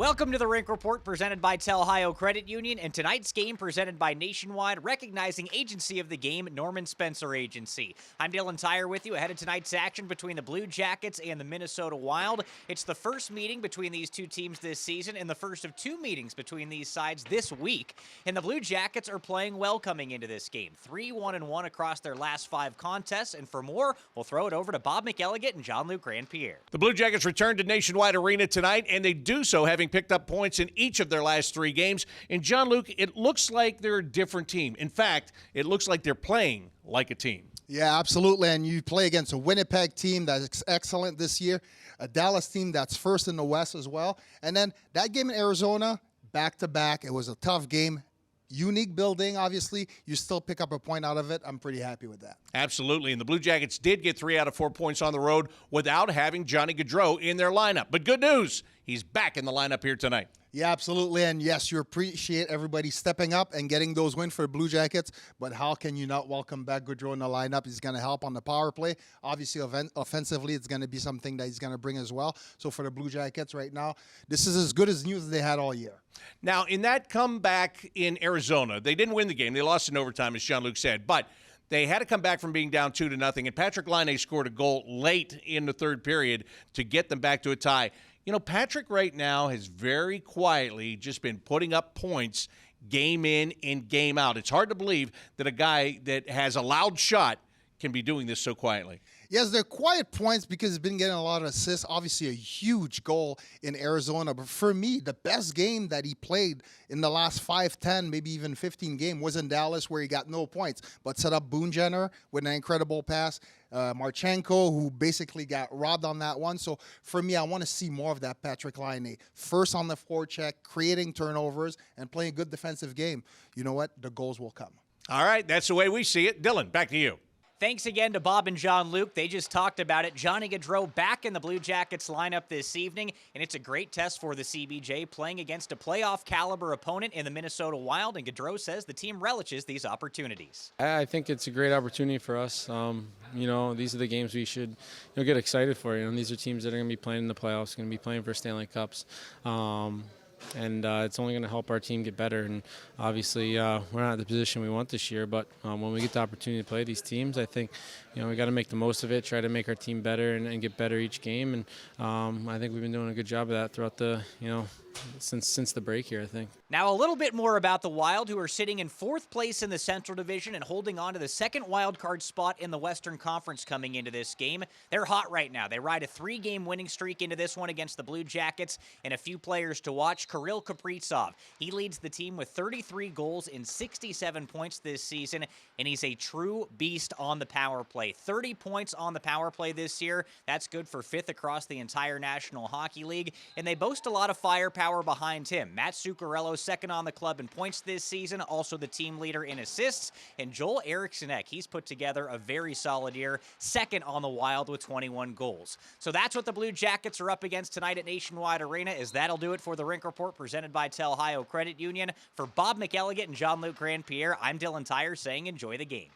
Welcome to the Rink Report presented by Telhio Credit Union, and tonight's game presented by Nationwide, recognizing agency of the game, Norman Spencer Agency. I'm Dylan Tyrer with you ahead of tonight's action between the Blue Jackets and the Minnesota Wild. It's the first meeting between these two teams this season and the first of two meetings between these sides this week. And the Blue Jackets are playing well coming into this game. 3-1-1 across their last 5 contests, and for more, we'll throw it over to Bob McElligott and Jean-Luc Grand-Pierre. The Blue Jackets return to Nationwide Arena tonight, and they do so having picked up points in each of their last 3 games. And Jean-Luc, it looks like they're a different team. In fact, it looks like they're playing like a team. Yeah, absolutely. And you play against a Winnipeg team that's excellent this year, a Dallas team that's first in the West as well. And then that game in Arizona, back-to-back, it was a tough game. Unique building, obviously. You still pick up a point out of it. I'm pretty happy with that. Absolutely. And the Blue Jackets did get 3 out of 4 points on the road without having Johnny Gaudreau in their lineup. But good news, he's back in the lineup here tonight. Yeah, absolutely. And yes, you appreciate everybody stepping up and getting those wins for the Blue Jackets. But how can you not welcome back Gaudreau in the lineup? He's going to help on the power play. Obviously, offensively, it's going to be something that he's going to bring as well. So for the Blue Jackets right now, this is as good as news as they had all year. Now, in that comeback in Arizona, they didn't win the game. They lost in overtime, as Jean-Luc said. But they had to come back from being down 2-0, and Patrick Laine scored a goal late in the third period to get them back to a tie. You know, Patrick right now has very quietly just been putting up points game in and game out. It's hard to believe that a guy that has a loud shot can be doing this so quietly. Yes, they're quiet points because he's been getting a lot of assists. Obviously, a huge goal in Arizona. But for me, the best game that he played in the last 5, 10, maybe even 15 game was in Dallas, where he got no points, but set up Boone Jenner with an incredible pass. Marchenko, who basically got robbed on that one. So for me, I want to see more of that Patrick Laine. First on the forecheck, creating turnovers, and playing a good defensive game. You know what? The goals will come. All right, that's the way we see it. Dylan, back to you. Thanks again to Bob and Jean-Luc. They just talked about it. Johnny Gaudreau back in the Blue Jackets lineup this evening, and it's a great test for the CBJ playing against a playoff-caliber opponent in the Minnesota Wild, and Gaudreau says the team relishes these opportunities. I think it's a great opportunity for us. You know, these are the games we should get excited for. You know, these are teams that are going to be playing in the playoffs, going to be playing for Stanley Cups. And it's only going to help our team get better. And obviously, we're not in the position we want this year. But when we get the opportunity to play these teams, I think we got to make the most of it, try to make our team better and get better each game. And I think we've been doing a good job of that throughout the since the break here, I think. Now a little bit more about the Wild, who are sitting in 4th place in the Central Division and holding on to the 2nd wild card spot in the Western Conference coming into this game. They're hot right now. They ride a 3-game winning streak into this one against the Blue Jackets, and a few players to watch. Kirill Kaprizov, he leads the team with 33 goals and 67 points this season, and he's a true beast on the power play. 30 points on the power play this year. That's good for 5th across the entire National Hockey League, and they boast a lot of firepower behind him. Matt Zuccarello, 2nd on the club in points this season, also the team leader in assists, and Joel Eriksson-Ek, he's put together a very solid year, 2nd on the Wild with 21 goals. So that's what the Blue Jackets are up against tonight at Nationwide Arena, as that'll do it for the Rink Report presented by Telhio Credit Union. For Bob McElligott and Jean-Luc Grand-Pierre, I'm Dylan Tyrer saying enjoy the game.